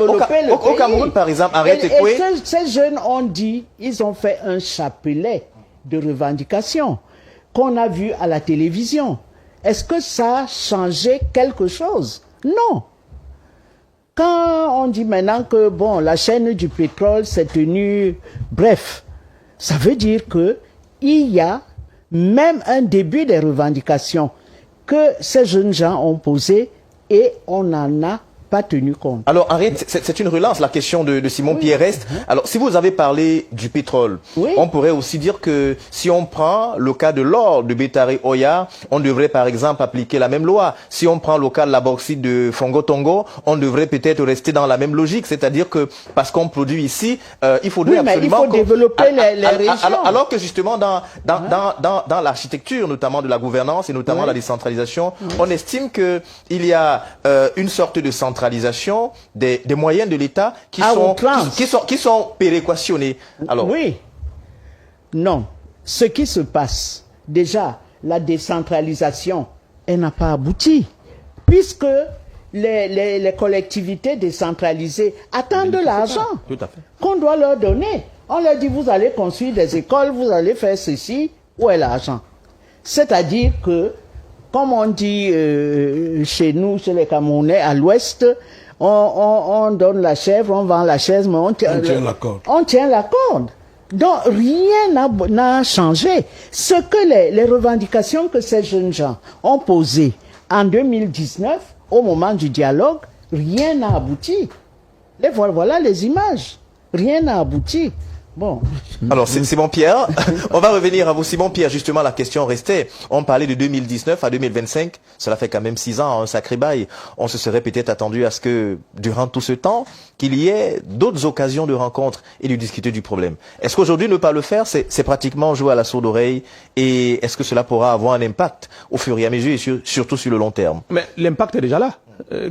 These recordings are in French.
développer le pays. Au Cameroun, par exemple, arrêtez quoi. Et ces jeunes ont dit, ils ont fait un chapelet de revendications qu'on a vu à la télévision. Est-ce que ça a changé quelque chose? Non. Quand on dit maintenant que bon, la chaîne du pétrole s'est tenue, bref, ça veut dire que il y a même un début des revendications que ces jeunes gens ont posées et on n'en a pas tenu compte. Alors, arrête, c'est une relance, la question de Simon Pierrest. Alors, si vous avez parlé du pétrole, on pourrait aussi dire que si on prend le cas de l'or de Bétaré Oya, on devrait par exemple appliquer la même loi. Si on prend le cas de la bauxite de Fongo Tongo, on devrait peut-être rester dans la même logique. C'est-à-dire que parce qu'on produit ici, il faudrait absolument... mais il faut développer les régions. Alors que justement, dans l'architecture, notamment de la gouvernance et notamment la décentralisation, on estime qu'il y a une sorte de centralisation des moyens de l'État qui sont péréquationnés. Alors, oui. Non. Ce qui se passe, déjà, la décentralisation, elle n'a pas abouti. Puisque les collectivités décentralisées attendent de l'argent qu'on doit leur donner. On leur dit, vous allez construire des écoles, vous allez faire ceci. Où est l'argent? C'est-à-dire que comme on dit chez nous, chez les Camerounais, à l'ouest, on donne la chèvre, on vend la chaise, mais on tient la corde. On tient la corde. Donc rien n'a changé. Ce que les revendications que ces jeunes gens ont posées en 2019, au moment du dialogue, rien n'a abouti. Voilà les images. Rien n'a abouti. Bon. Alors, Simon Pierre, on va revenir à vous. Simon Pierre, justement, la question restait. On parlait de 2019 à 2025. Cela fait quand même 6 ans, un sacré bail. On se serait peut-être attendu à ce que, durant tout ce temps, qu'il y ait d'autres occasions de rencontre et de discuter du problème. Est-ce qu'aujourd'hui, ne pas le faire, c'est pratiquement jouer à la sourde oreille? Et est-ce que cela pourra avoir un impact au fur et à mesure et surtout sur le long terme? Mais l'impact est déjà là.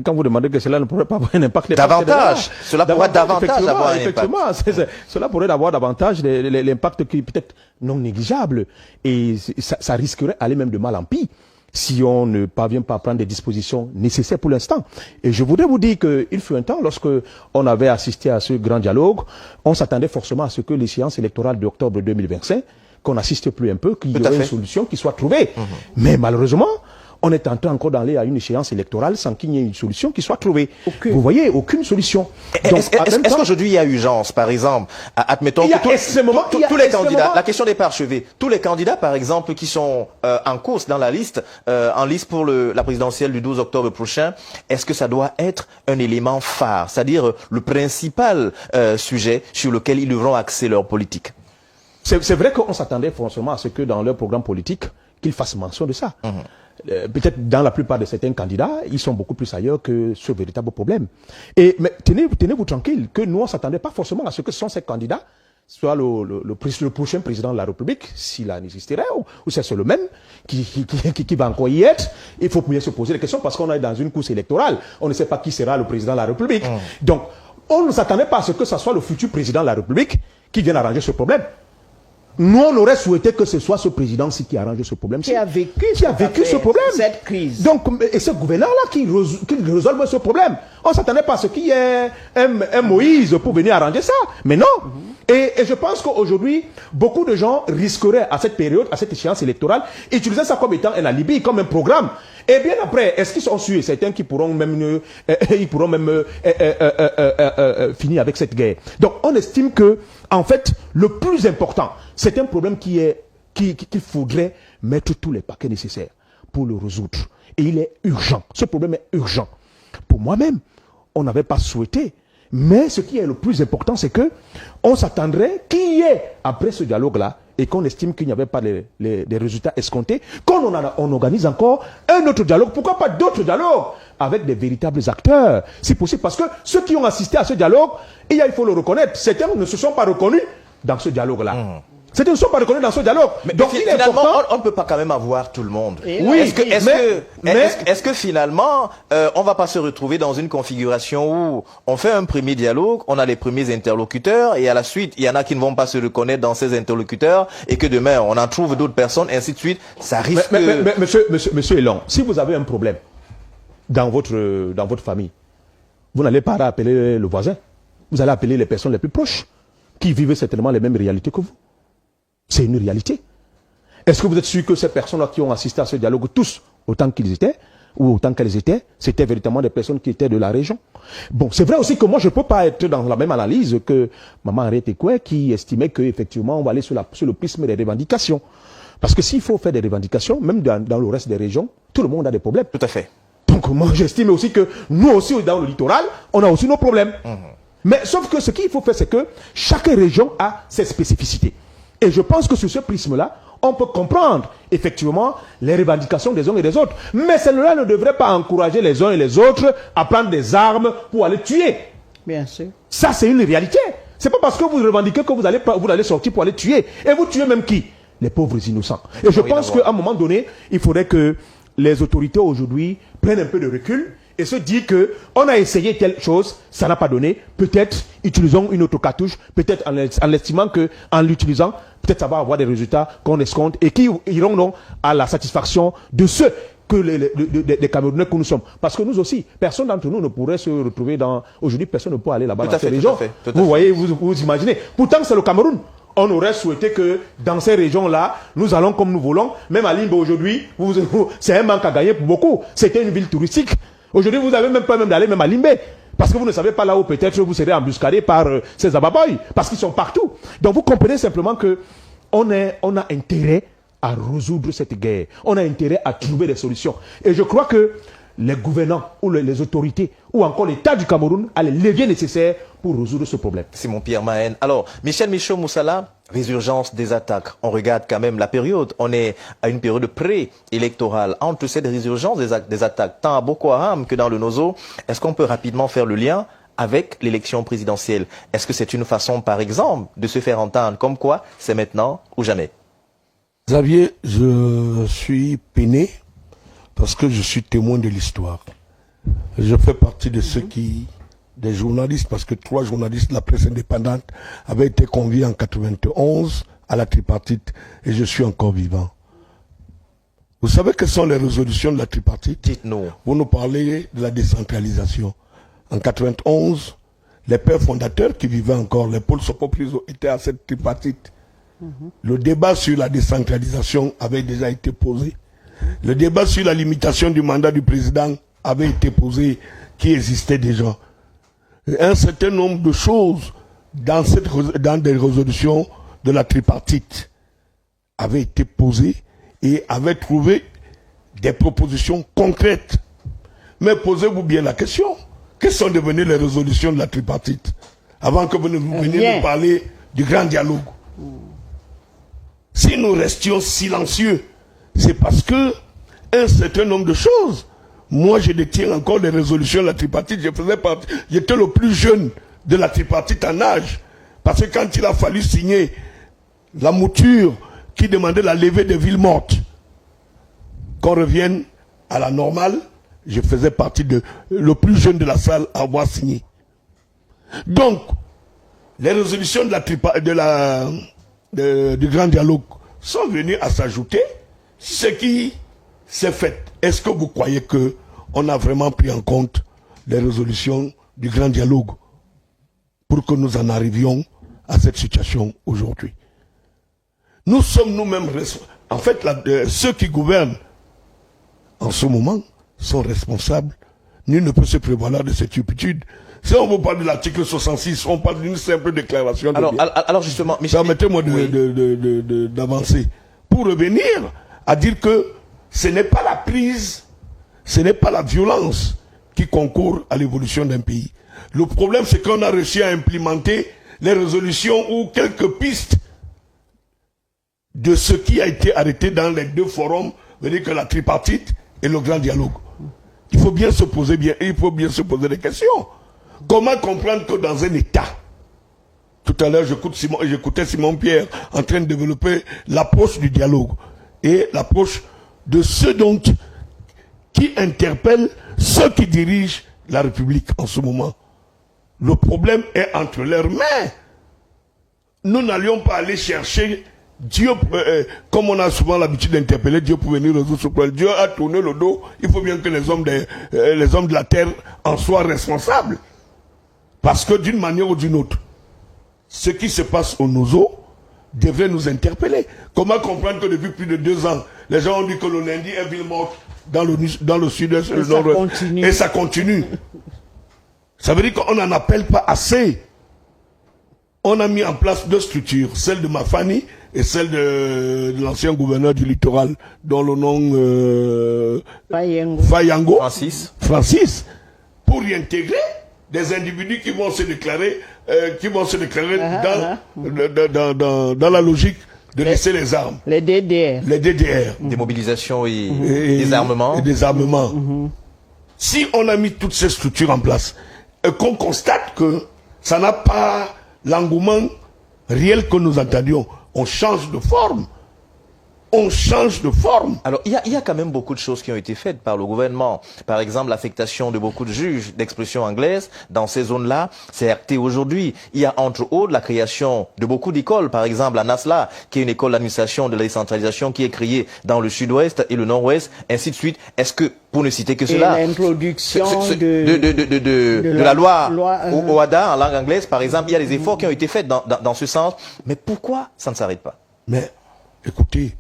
Quand vous demandez que cela ne pourrait pas avoir un impact, davantage, cela pourrait davantage avoir un impact. Cela pourrait avoir davantage l'impact qui est peut-être non négligeable et ça risquerait d'aller même de mal en pis si on ne parvient pas à prendre des dispositions nécessaires pour l'instant. Et je voudrais vous dire qu'il fut un temps, lorsque on avait assisté à ce grand dialogue, on s'attendait forcément à ce que l'échéance électorale d'octobre 2025, qu'on n'assiste plus un peu, qu'il y ait une solution qui soit trouvée. Mais malheureusement, on est en train encore d'aller à une échéance électorale sans qu'il y ait une solution qui soit trouvée. Vous voyez, aucune solution. Est-ce qu'aujourd'hui il y a urgence, par exemple, admettons que tous les candidats, la question n'est pas achevée, tous les candidats, par exemple, qui sont en course dans la liste, en liste pour la présidentielle du 12 octobre prochain, est-ce que ça doit être un élément phare, c'est-à-dire le principal sujet sur lequel ils devront axer leur politique? C'est vrai qu'on s'attendait forcément à ce que dans leur programme politique, qu'ils fassent mention de ça. Peut-être dans la plupart de certains candidats, ils sont beaucoup plus ailleurs que ce véritable problème. Mais tenez-vous tranquille, que nous, on ne s'attendait pas forcément à ce que ce sont ces candidats, soit le prochain président de la République, s'il en existerait, ou c'est le même, qui va encore y être. Il faut bien se poser des questions parce qu'on est dans une course électorale. On ne sait pas qui sera le président de la République. Donc, on ne s'attendait pas à ce que ce soit le futur président de la République qui vienne arranger ce problème. Nous, on aurait souhaité que ce soit ce président-ci qui arrange ce problème. Qui a vécu ce problème. Cette crise. Donc, et ce gouverneur-là qui résolve ce problème. On ne s'attendait pas à ce qu'il y ait un Moïse pour venir arranger ça. Mais non. Et je pense qu'aujourd'hui, beaucoup de gens risqueraient à cette période, à cette échéance électorale, utiliser ça comme étant un alibi, comme un programme. Et bien après, est-ce qu'ils sont sûrs, certains qui pourront même, finir avec cette guerre. Donc, on estime que, en fait, le plus important, c'est un problème qu'il faudrait mettre tous les paquets nécessaires pour le résoudre. Et il est urgent. Ce problème est urgent. Pour moi-même, on n'avait pas souhaité. Mais ce qui est le plus important, c'est que on s'attendrait qu'il y ait, après ce dialogue-là, et qu'on estime qu'il n'y avait pas les résultats escomptés, on organise encore un autre dialogue. Pourquoi pas d'autres dialogues avec des véritables acteurs, si possible. Parce que ceux qui ont assisté à ce dialogue, il faut le reconnaître, certains ne se sont pas reconnus dans ce dialogue-là. Certains ne sont pas reconnus dans ce dialogue. Mais donc finalement, on ne peut pas quand même avoir tout le monde. Oui, est-ce que finalement, on ne va pas se retrouver dans une configuration où on fait un premier dialogue, on a les premiers interlocuteurs, et à la suite, il y en a qui ne vont pas se reconnaître dans ces interlocuteurs, et que demain, on en trouve d'autres personnes, et ainsi de suite. Ça risque... Monsieur Elon, si vous avez un problème dans votre famille, vous n'allez pas appeler le voisin. Vous allez appeler les personnes les plus proches, qui vivent certainement les mêmes réalités que vous. C'est une réalité. Est-ce que vous êtes sûr que ces personnes-là qui ont assisté à ce dialogue, tous, autant qu'ils étaient, ou autant qu'elles étaient, c'était véritablement des personnes qui étaient de la région? Bon, c'est vrai aussi que moi, je ne peux pas être dans la même analyse que Maman Henriette Ekoué, qui estimait qu'effectivement, on va aller sur le prisme des revendications. Parce que s'il faut faire des revendications, même dans le reste des régions, tout le monde a des problèmes. Tout à fait. Donc moi, j'estime aussi que nous aussi, dans le littoral, on a aussi nos problèmes. Mais sauf que ce qu'il faut faire, c'est que chaque région a ses spécificités. Et je pense que sur ce prisme-là, on peut comprendre effectivement les revendications des uns et des autres. Mais cela ne devrait pas encourager les uns et les autres à prendre des armes pour aller tuer. Bien sûr. Ça, c'est une réalité. C'est pas parce que vous revendiquez que vous allez sortir pour aller tuer. Et vous tuez même qui? Les pauvres innocents. Et je pense qu'à un moment donné, il faudrait que les autorités aujourd'hui prennent un peu de recul et se disent qu'on a essayé telle chose, ça n'a pas donné. Peut-être utilisons une autre cartouche, peut-être en estimant qu'en l'utilisant, peut-être ça va avoir des résultats qu'on escompte et qui iront donc à la satisfaction de ceux que les Camerounais que nous sommes. Parce que nous aussi, personne d'entre nous ne pourrait se retrouver dans... Aujourd'hui, personne ne peut aller là-bas dans ces régions. Vous voyez, vous imaginez. Pourtant, c'est le Cameroun. On aurait souhaité que dans ces régions-là, nous allons comme nous voulons. Même à Limbe aujourd'hui, c'est un manque à gagner pour beaucoup. C'était une ville touristique. Aujourd'hui, vous n'avez même pas d'aller même à Limbe. Parce que vous ne savez pas là où peut-être vous serez embuscadé par ces ababoys. Parce qu'ils sont partout. Donc vous comprenez simplement que on a intérêt à résoudre cette guerre. On a intérêt à trouver des solutions. Et je crois que les gouvernants ou les autorités ou encore l'État du Cameroun a les leviers nécessaires pour résoudre ce problème. Simon-Pierre Mahène. Alors, Michel Michaud-Moussala, résurgence des attaques. On regarde quand même la période. On est à une période pré-électorale. Entre cette résurgence des attaques, tant à Boko Haram que dans le Nozo, est-ce qu'on peut rapidement faire le lien avec l'élection présidentielle? Est-ce que c'est une façon, par exemple, de se faire entendre comme quoi c'est maintenant ou jamais? Xavier, je suis peiné parce que je suis témoin de l'histoire. Je fais partie de ceux des journalistes, parce que 3 journalistes de la presse indépendante avaient été conviés en 91 à la tripartite et je suis encore vivant. Vous savez quelles sont les résolutions de la tripartite? Dites-nous. Vous nous parlez de la décentralisation. En 91, les pères fondateurs qui vivaient encore, les Paul Sopopriso, étaient à cette tripartite. Le débat sur la décentralisation avait déjà été posé. Le débat sur la limitation du mandat du président avait été posé, qui existait déjà. Un certain nombre de choses dans des résolutions de la tripartite avaient été posées et avaient trouvé des propositions concrètes. Mais posez-vous bien la question. Quelles sont devenues les résolutions de la tripartite avant que vous ne veniez nous parler du grand dialogue? Si nous restions silencieux, c'est parce que un certain nombre de choses. Moi, je détiens encore les résolutions de la tripartite. J'étais le plus jeune de la tripartite en âge. Parce que quand il a fallu signer la mouture qui demandait la levée des villes mortes, qu'on revienne à la normale, je faisais partie le plus jeune de la salle à avoir signé. Donc, les résolutions du grand dialogue sont venues à s'ajouter ce qui s'est fait. Est-ce que vous croyez qu'on a vraiment pris en compte les résolutions du grand dialogue pour que nous en arrivions à cette situation aujourd'hui? Nous sommes nous-mêmes responsables. En fait, ceux qui gouvernent en ce moment sont responsables. Nul ne peut se prévaloir de cette turpitude. Si on vous parle de l'article 66, on parle d'une simple déclaration. Alors justement, Michel, permettez-moi d'avancer. Pour revenir à dire que ce n'est pas la prise, ce n'est pas la violence qui concourt à l'évolution d'un pays. Le problème, c'est qu'on a réussi à implémenter les résolutions ou quelques pistes de ce qui a été arrêté dans les 2 forums, c'est-à-dire que la tripartite et le grand dialogue. Il faut bien se poser des questions. Comment comprendre que dans un État, tout à l'heure j'écoutais Simon Pierre en train de développer l'approche du dialogue et l'approche de ceux donc qui interpellent ceux qui dirigent la République en ce moment. Le problème est entre leurs mains. Nous n'allions pas aller chercher Dieu, comme on a souvent l'habitude d'interpeller Dieu pour venir résoudre ce problème. Dieu a tourné le dos. Il faut bien que les hommes de la terre en soient responsables. Parce que d'une manière ou d'une autre, ce qui se passe au Nozo devrait nous interpeller. Comment comprendre que depuis plus de 2 ans, les gens ont dit que l'Onendi est ville morte dans le sud-est et le nord-ouest. Et ça continue. Ça veut dire qu'on n'en appelle pas assez. On a mis en place 2 structures, celle de Mafani et celle de l'ancien gouverneur du littoral, dont le nom Fayango, Francis, pour y intégrer des individus qui vont se déclarer, dans la logique de laisser les armes. Les DDR. Les DDR. Des mobilisations et des armements. Et des armements. Si on a mis toutes ces structures en place et qu'on constate que ça n'a pas l'engouement réel que nous attendions, on change de forme. On change de forme. Alors, il y a quand même beaucoup de choses qui ont été faites par le gouvernement. Par exemple, l'affectation de beaucoup de juges d'expression anglaise dans ces zones-là, c'est acté aujourd'hui. Il y a entre autres la création de beaucoup d'écoles. Par exemple, à Nasla, qui est une école d'administration de la décentralisation qui est créée dans le sud-ouest et le nord-ouest, ainsi de suite. Est-ce que, pour ne citer que cela, l'introduction de la loi au OADA en langue anglaise, par exemple, il y a des efforts qui ont été faits dans ce sens. Mais pourquoi ça ne s'arrête pas? Mais, écoutez,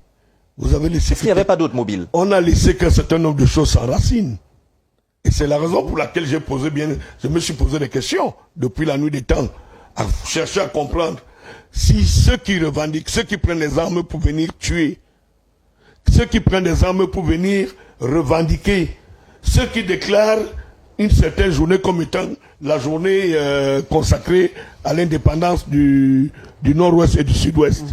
vous avez laissé. Est-ce qu'il n'y avait pas d'autres mobiles? On a laissé qu'un certain nombre de choses s'enracinent. Et c'est la raison pour laquelle je me suis posé des questions depuis la nuit des temps, à chercher à comprendre si ceux qui revendiquent, ceux qui prennent les armes pour venir tuer, ceux qui prennent des armes pour venir revendiquer, ceux qui déclarent une certaine journée comme étant la journée consacrée à l'indépendance du nord-ouest et du sud-ouest.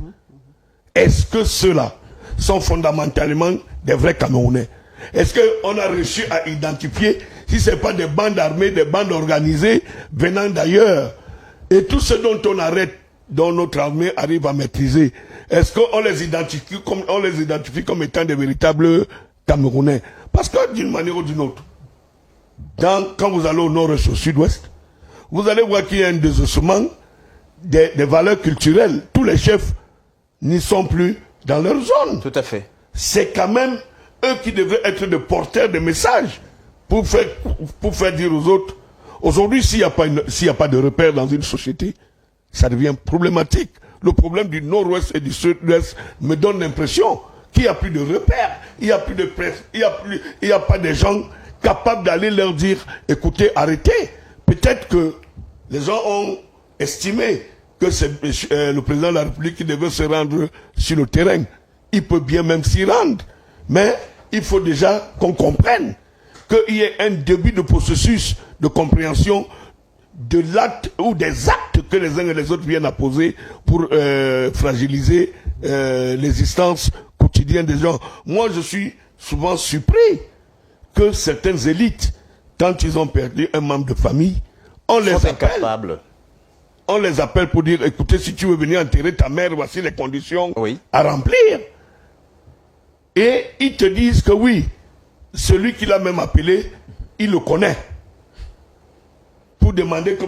Est-ce que ceux-là sont fondamentalement des vrais Camerounais? Est-ce qu'on a réussi à identifier si ce n'est pas des bandes armées, des bandes organisées venant d'ailleurs? Et tout ce dont on arrête, dont notre armée arrive à maîtriser, est-ce qu'on les identifie comme étant des véritables Camerounais? Parce que d'une manière ou d'une autre, quand vous allez au nord et au sud-ouest, vous allez voir qu'il y a un désossement des valeurs culturelles. Tous les chefs n'y sont plus dans leur zone. Tout à fait. C'est quand même eux qui devraient être des porteurs de messages pour faire dire aux autres. Aujourd'hui, s'il n'y a pas de repère dans une société, ça devient problématique. Le problème du nord-ouest et du sud-ouest me donne l'impression qu'il n'y a plus de repères, il n'y a plus de presse, il n'y a pas de gens capables d'aller leur dire, écoutez, arrêtez. Peut-être que les gens ont estimé que c'est le président de la République qui devait se rendre sur le terrain. Il peut bien même s'y rendre. Mais il faut déjà qu'on comprenne qu'il y ait un début de processus de compréhension de l'acte ou des actes que les uns et les autres viennent à poser pour fragiliser l'existence quotidienne des gens. Moi, je suis souvent surpris que certaines élites, quand ils ont perdu un membre de famille, on les appelle pour dire, écoutez, si tu veux venir enterrer ta mère, voici les conditions à remplir. Et ils te disent que oui, celui qui l'a même appelé, il le connaît. Pour demander que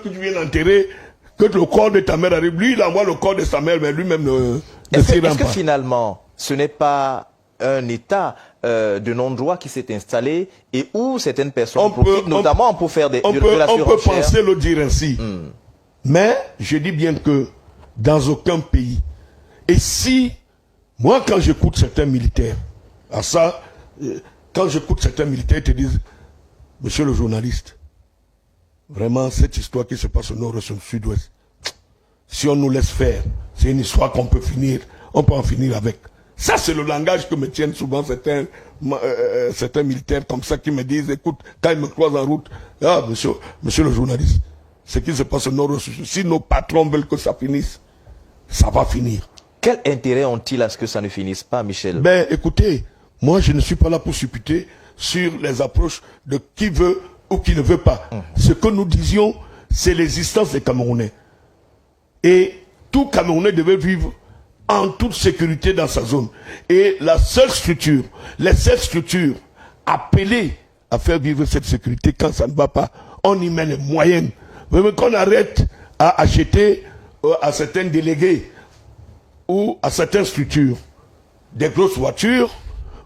tu viennes enterrer, que le corps de ta mère arrive. Lui, il envoie le corps de sa mère, mais lui-même ne s'y rend pas. Est-ce que finalement, ce n'est pas un état de non-droit qui s'est installé et où certaines personnes profitent, notamment pour faire de la surenchère? On peut penser le dire ainsi. Mais je dis bien que dans aucun pays, et si, moi quand j'écoute certains militaires, quand j'écoute certains militaires, ils te disent, monsieur le journaliste, vraiment cette histoire qui se passe au nord et au sud-ouest, si on nous laisse faire, c'est une histoire qu'on peut on peut en finir avec. Ça c'est le langage que me tiennent souvent certains militaires comme ça qui me disent, écoute, quand ils me croisent en route, ah monsieur le journaliste, ce qui se passe au nord, si nos patrons veulent que ça finisse, ça va finir. Quel intérêt ont-ils à ce que ça ne finisse pas, Michel? Ben, écoutez, moi je ne suis pas là pour supputer sur les approches de qui veut ou qui ne veut pas. Ce que nous disions, c'est l'existence des Camerounais. Et tout Camerounais devait vivre en toute sécurité dans sa zone. Et les seules structures appelées à faire vivre cette sécurité quand ça ne va pas, on y met les moyens. Même qu'on arrête à acheter à certains délégués ou à certaines structures des grosses voitures,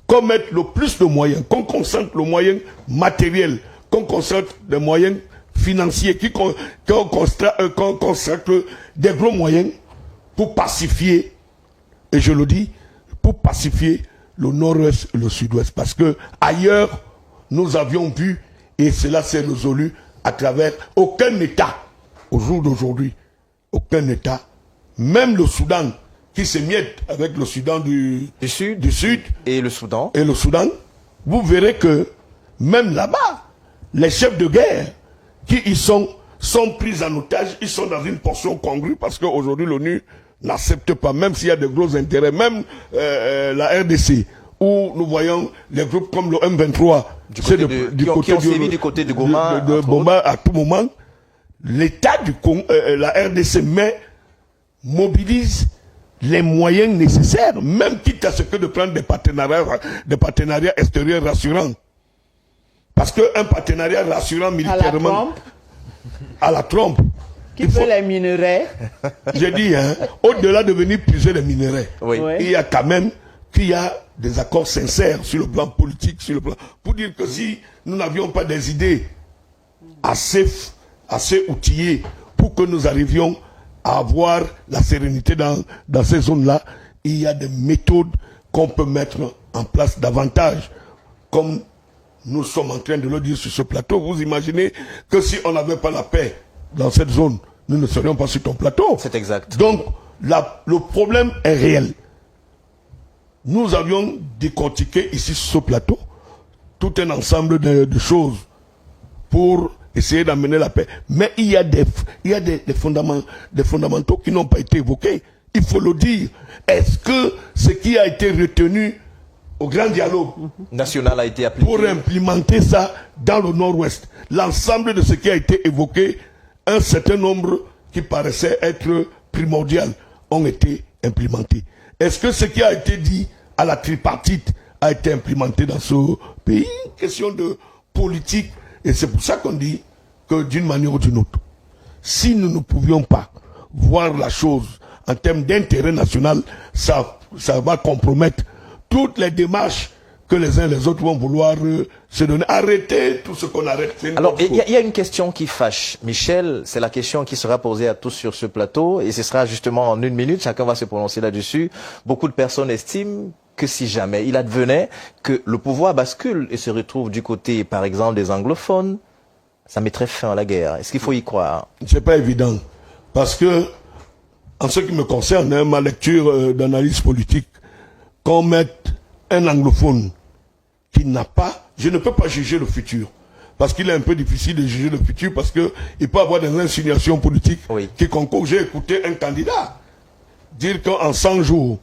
qu'on mette le plus de moyens, qu'on concentre le moyen matériel, qu'on concentre des moyens financiers qui consacrent des gros moyens pour pacifier, et je le dis, pour pacifier le nord-ouest et le sud-ouest. Parce que ailleurs, nous avions vu, et cela s'est résolu à travers aucun État, au jour d'aujourd'hui, aucun État, même le Soudan, qui s'émiette avec le Soudan du Sud et le Soudan. Vous verrez que même là-bas, les chefs de guerre qui y sont pris en otage, ils sont dans une portion congrue parce qu'aujourd'hui l'ONU n'accepte pas, même s'il y a de gros intérêts, même la RDC, où nous voyons les groupes comme le M23 du côté de Goma, de Goma à tout moment, l'État du Congo, la RDC mobilise les moyens nécessaires, même quitte à ce que de prendre des partenariats extérieurs rassurants. Parce qu'un partenariat rassurant militairement à la trompe, qui veut les minerais. J'ai dit, hein, au-delà de venir puiser les minerais, oui. Il y a quand même des accords sincères sur le plan politique, pour dire que si nous n'avions pas des idées assez outillées pour que nous arrivions à avoir la sérénité dans ces zones-là, il y a des méthodes qu'on peut mettre en place davantage, comme nous sommes en train de le dire sur ce plateau. Vous imaginez que si on n'avait pas la paix dans cette zone, nous ne serions pas sur ton plateau. C'est exact. Donc, le problème est réel. Nous avions décortiqué ici sur ce plateau tout un ensemble de choses pour essayer d'amener la paix. Mais il y a des fondamentaux qui n'ont pas été évoqués. Il faut le dire. Est-ce que ce qui a été retenu au grand dialogue national a été appliqué pour implémenter ça dans le nord-ouest, l'ensemble de ce qui a été évoqué, un certain nombre qui paraissait être primordial ont été implémentés. Est-ce que ce qui a été dit à la tripartite a été implémenté dans ce pays? Question de politique. Et c'est pour ça qu'on dit que d'une manière ou d'une autre, si nous ne pouvions pas voir la chose en termes d'intérêt national, ça va compromettre toutes les démarches que les uns et les autres vont vouloir se donner. Arrêtez tout ce qu'on arrête. Alors, il y a une question qui fâche. Michel, c'est la question qui sera posée à tous sur ce plateau, et ce sera justement en 1 minute, chacun va se prononcer là-dessus. Beaucoup de personnes estiment que si jamais il advenait que le pouvoir bascule et se retrouve du côté, par exemple, des anglophones, ça mettrait fin à la guerre. Est-ce qu'il faut y croire? C'est pas évident. Parce que, en ce qui me concerne, hein, ma lecture d'analyse politique, qu'on mette un anglophone qui n'a pas, je ne peux pas juger le futur. Parce qu'il est un peu difficile de juger le futur, parce qu'il peut avoir des insinuations politiques qui concourent. J'ai écouté un candidat dire qu'en 100 jours,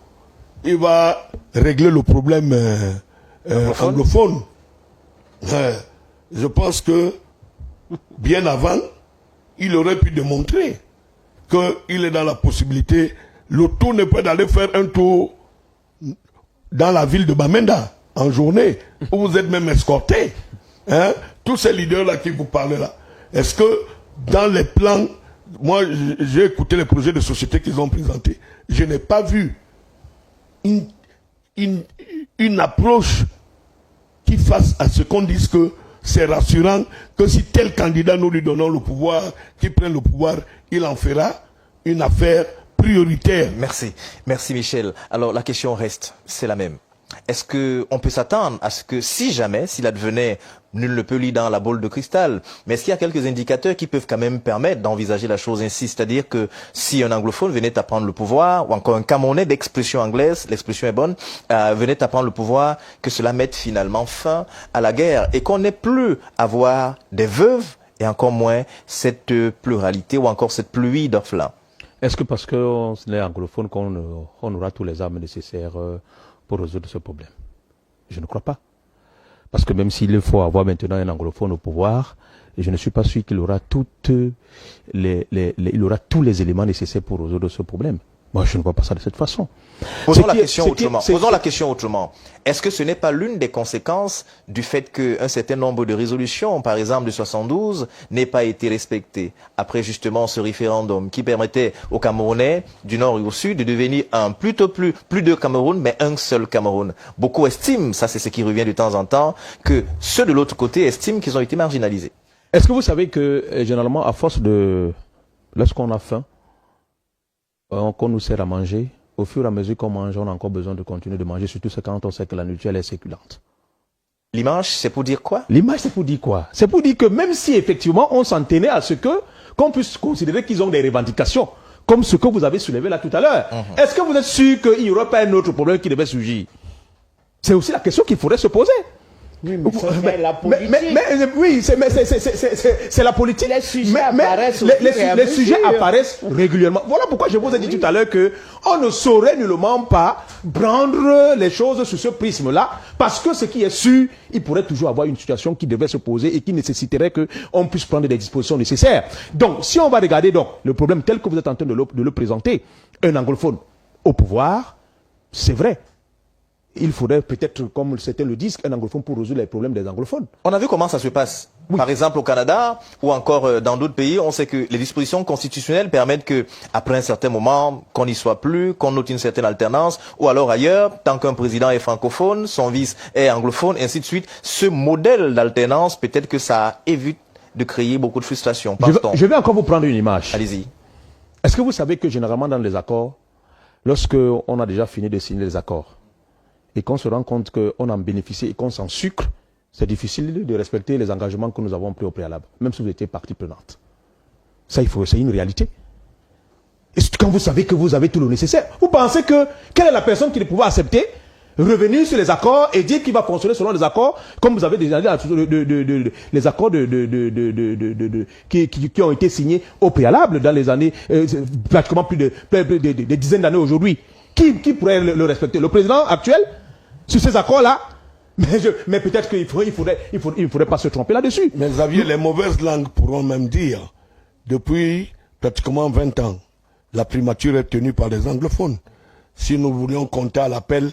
il va régler le problème anglophone. Je pense que, bien avant, il aurait pu démontrer qu'il est dans la possibilité. Le tour n'est pas d'aller faire un tour dans la ville de Bamenda en journée, où vous êtes même escorté. Hein? Tous ces leaders-là qui vous parlent là. Est-ce que dans les plans, moi j'ai écouté les projets de société qu'ils ont présentés, je n'ai pas vu une approche qui fasse à ce qu'on dise que c'est rassurant, que si tel candidat nous lui donnons le pouvoir, qu'il prenne le pouvoir, il en fera une affaire prioritaire. Merci. Merci Michel. Alors la question reste, c'est la même. Est-ce qu'on peut s'attendre à ce que si jamais, s'il advenait, nul ne peut lire dans la boule de cristal, mais est-ce qu'il y a quelques indicateurs qui peuvent quand même permettre d'envisager la chose ainsi? C'est-à-dire que si un anglophone venait à prendre le pouvoir, ou encore un Camerounais d'expression anglaise, l'expression est bonne, venait à prendre le pouvoir, que cela mette finalement fin à la guerre et qu'on n'ait plus à voir des veuves et encore moins cette pluralité ou encore cette pluie d'orphelins? Est-ce que parce qu'on est anglophone qu'on aura tous les armes nécessaires pour résoudre ce problème? Je ne crois pas. Parce que même s'il faut avoir maintenant un anglophone au pouvoir, je ne suis pas sûr qu'il aura il aura tous les éléments nécessaires pour résoudre ce problème. Moi, je ne vois pas ça de cette façon. Posons la question autrement. Est-ce que ce n'est pas l'une des conséquences du fait qu'un certain nombre de résolutions, par exemple de 72, n'aient pas été respectées après justement ce référendum qui permettait aux Camerounais du Nord et au Sud de devenir plus de Cameroun, mais un seul Cameroun. Beaucoup estiment, ça c'est ce qui revient de temps en temps, que ceux de l'autre côté estiment qu'ils ont été marginalisés. Est-ce que vous savez que, généralement, à force de... Lorsqu'on a faim, qu'on nous sert à manger, au fur et à mesure qu'on mange, on a encore besoin de continuer de manger, surtout quand on sait que la nourriture elle est séculente. L'image, c'est pour dire quoi? L'image, c'est pour dire quoi? C'est pour dire que même si, effectivement, on s'en tenait à ce qu'on puisse considérer qu'ils ont des revendications, comme ce que vous avez soulevé là tout à l'heure. Est-ce que vous êtes sûr qu'il n'y aurait pas un autre problème qui devait surgir? C'est aussi la question qu'il faudrait se poser. Oui, mais c'est la politique. Oui, c'est la politique. Les sujets apparaissent les sujets apparaissent régulièrement. Voilà pourquoi je vous ai dit tout à l'heure que on ne saurait nullement pas prendre les choses sous ce prisme-là, parce que ce qui est sûr, il pourrait toujours avoir une situation qui devait se poser et qui nécessiterait qu'on puisse prendre des dispositions nécessaires. Donc, si on va regarder donc le problème tel que vous êtes en train de le présenter, un anglophone au pouvoir, c'est vrai. Il faudrait peut-être, comme c'était le disque, un anglophone pour résoudre les problèmes des anglophones. On a vu comment ça se passe. Oui. Par exemple, au Canada ou encore dans d'autres pays, on sait que les dispositions constitutionnelles permettent que, après un certain moment, qu'on n'y soit plus, qu'on note une certaine alternance, ou alors ailleurs, tant qu'un président est francophone, son vice est anglophone, ainsi de suite. Ce modèle d'alternance, peut-être que ça évite de créer beaucoup de frustration. Je vais encore vous prendre une image. Allez-y. Est-ce que vous savez que généralement dans les accords, lorsqu'on a déjà fini de signer les accords, et qu'on se rend compte qu'on en bénéficie et qu'on s'en sucre, c'est difficile de respecter les engagements que nous avons pris au préalable, même si vous étiez partie prenante. Ça, c'est une réalité. Et quand vous savez que vous avez tout le nécessaire, vous pensez que quelle est la personne qui ne pouvait accepter revenir sur les accords et dire qu'il va fonctionner selon les accords, comme vous avez déjà dit, les accords qui ont été signés au préalable dans les années, pratiquement plus des dizaines d'années aujourd'hui. Qui pourrait le respecter? Le président actuel, sur ces accords-là? Mais peut-être qu'il ne faudrait pas se tromper là-dessus. Mais Xavier, les mauvaises langues pourront même dire, depuis pratiquement 20 ans, la primature est tenue par les anglophones. Si nous voulions compter à l'appel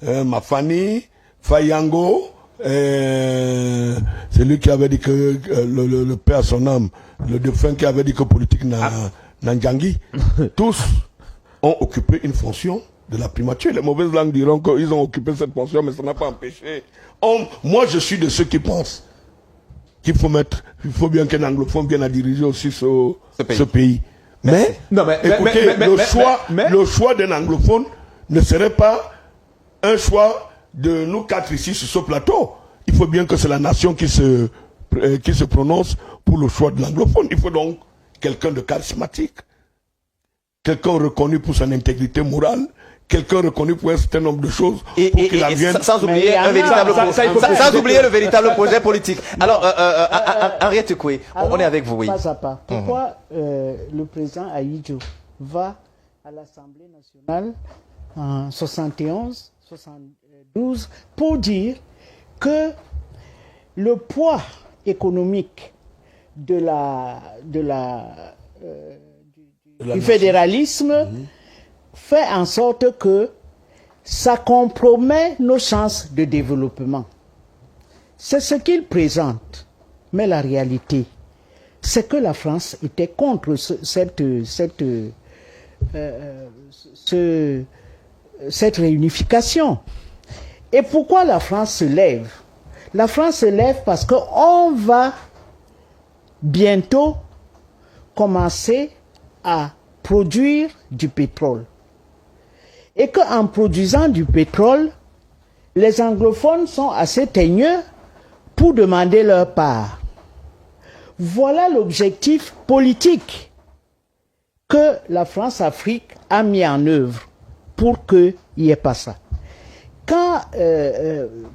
Mafani, Fayango, c'est lui qui avait dit que le père à son âme, le défunt qui avait dit que politique Nanjangi, tous ont occupé une fonction de la primature. Les mauvaises langues diront qu'ils ont occupé cette fonction, mais ça n'a pas empêché. Moi, je suis de ceux qui pensent qu'il faut bien qu'un anglophone vienne à diriger aussi ce pays. Mais, écoutez, le choix d'un anglophone ne serait pas un choix de nous quatre ici sur ce plateau. Il faut bien que c'est la nation qui se prononce pour le choix de l'anglophone. Il faut donc quelqu'un de charismatique. Quelqu'un reconnu pour son intégrité morale, quelqu'un reconnu pour un certain nombre de choses, sans oublier le véritable projet politique. Alors, Henriette Koué, on est avec vous, oui. Pas à pas. Pourquoi le président Ahidjo va à l'Assemblée nationale en 71, 72 pour dire que le poids économique du fédéralisme fait en sorte que ça compromet nos chances de développement. C'est ce qu'il présente. Mais la réalité, c'est que la France était contre cette réunification. Et pourquoi la France se lève? La France se lève parce qu'on va bientôt commencer à produire du pétrole. Et qu'en produisant du pétrole, les anglophones sont assez teigneux pour demander leur part. Voilà l'objectif politique que la France-Afrique a mis en œuvre pour qu'il n'y ait pas ça. Quand,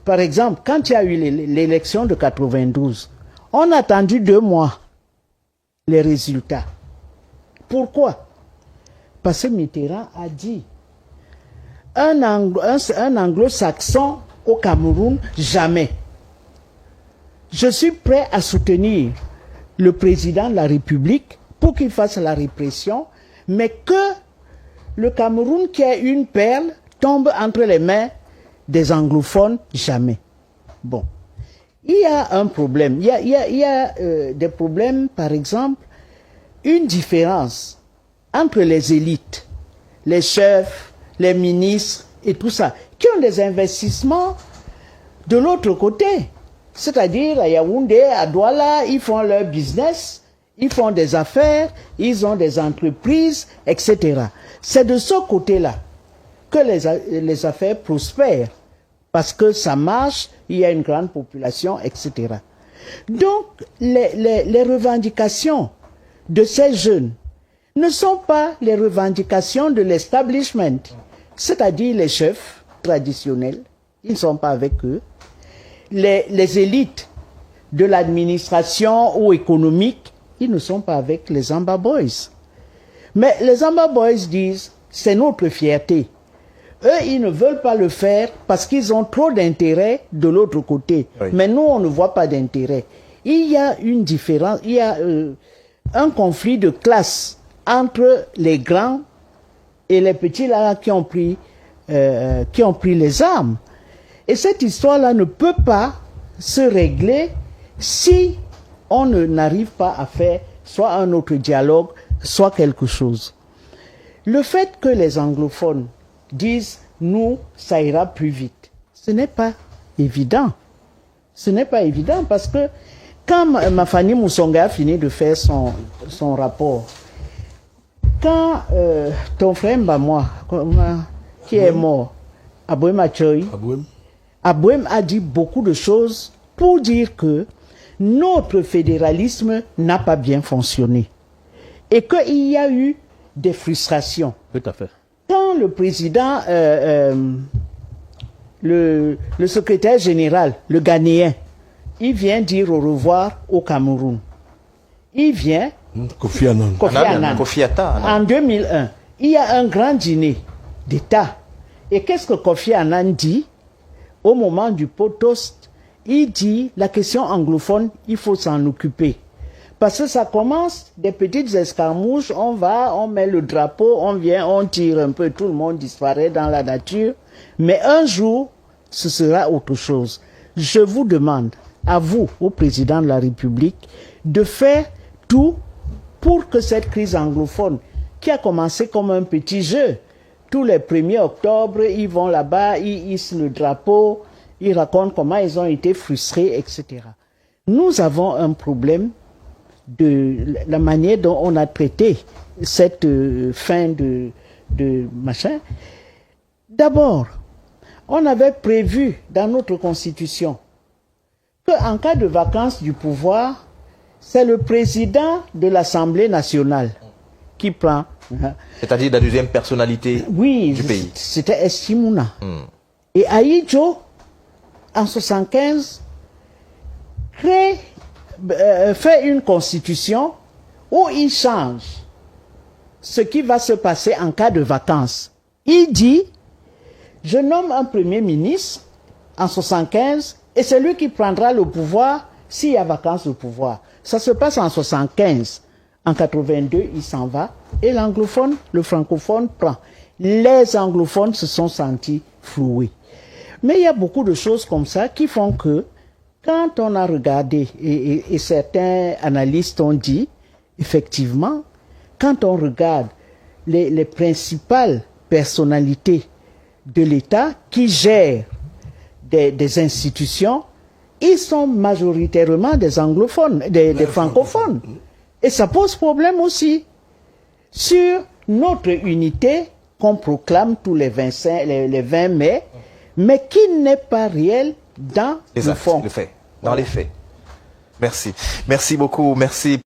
par exemple, quand il y a eu l'élection de 92, on a attendu 2 mois les résultats. Pourquoi? Parce que Mitterrand a dit un anglo-saxon au Cameroun, jamais. Je suis prêt à soutenir le président de la République pour qu'il fasse la répression, mais que le Cameroun, qui est une perle, tombe entre les mains des anglophones, jamais. Bon. Il y a un problème. Il y a des problèmes, par exemple, une différence entre les élites, les chefs, les ministres et tout ça, qui ont des investissements de l'autre côté. C'est-à-dire, à Yaoundé, à Douala, ils font leur business, ils font des affaires, ils ont des entreprises, etc. C'est de ce côté-là que les affaires prospèrent, parce que ça marche, il y a une grande population, etc. Donc, les revendications de ces jeunes ne sont pas les revendications de l'establishment, c'est-à-dire les chefs traditionnels, ils ne sont pas avec eux, les élites de l'administration ou économique, ils ne sont pas avec les Amba Boys. Mais les Amba Boys disent, c'est notre fierté. Eux, ils ne veulent pas le faire parce qu'ils ont trop d'intérêt de l'autre côté. Oui. Mais nous, on ne voit pas d'intérêt. Il y a une différence, il y a un conflit de classe entre les grands et les petits là qui ont pris les armes. Et cette histoire-là ne peut pas se régler si on n'arrive pas à faire soit un autre dialogue, soit quelque chose. Le fait que les anglophones disent « nous, ça ira plus vite », ce n'est pas évident. Ce n'est pas évident parce que quand Mafani Moussonga a fini de faire son rapport, quand ton frère Mbamwa, qui est mort, Abouem Achoy, Abouem a dit beaucoup de choses pour dire que notre fédéralisme n'a pas bien fonctionné et qu'il y a eu des frustrations. Tout à fait. Quand le président, le secrétaire général, le Ghanéen, il vient dire au revoir au Cameroun. Il vient, Kofi Annan. Kofi Atta. en 2001, il y a un grand dîner d'État. Et qu'est-ce que Kofi Annan dit au moment du pot toast? Il dit la question anglophone, il faut s'en occuper. Parce que ça commence des petites escarmouches, on va, on met le drapeau, on vient, on tire un peu, tout le monde disparaît dans la nature. Mais un jour, ce sera autre chose. Je vous demande, à vous, au président de la République, de faire tout pour que cette crise anglophone, qui a commencé comme un petit jeu, tous les 1er octobre, ils vont là-bas, ils hissent le drapeau, ils racontent comment ils ont été frustrés, etc. Nous avons un problème de la manière dont on a traité cette fin de machin. D'abord, on avait prévu dans notre constitution qu'en cas de vacance du pouvoir, c'est le président de l'Assemblée nationale qui prend. C'est-à-dire la deuxième personnalité du pays. C'était Estimouna. Et Aïdjo, en 75, fait une constitution où il change ce qui va se passer en cas de vacances. Il dit, je nomme un premier ministre en 75 et c'est lui qui prendra le pouvoir s'il y a vacances de pouvoir. Ça se passe en 75. En 82, il s'en va et l'anglophone, le francophone prend. Les anglophones se sont sentis floués. Mais il y a beaucoup de choses comme ça qui font que quand on a regardé, et certains analystes ont dit, effectivement, quand on regarde les principales personnalités de l'État qui gèrent des institutions, ils sont majoritairement des anglophones, des francophones. Et ça pose problème aussi sur notre unité qu'on proclame tous les 20 mai, mais qui n'est pas réelle dans le fond. Dans les faits. Merci. Merci beaucoup. Merci.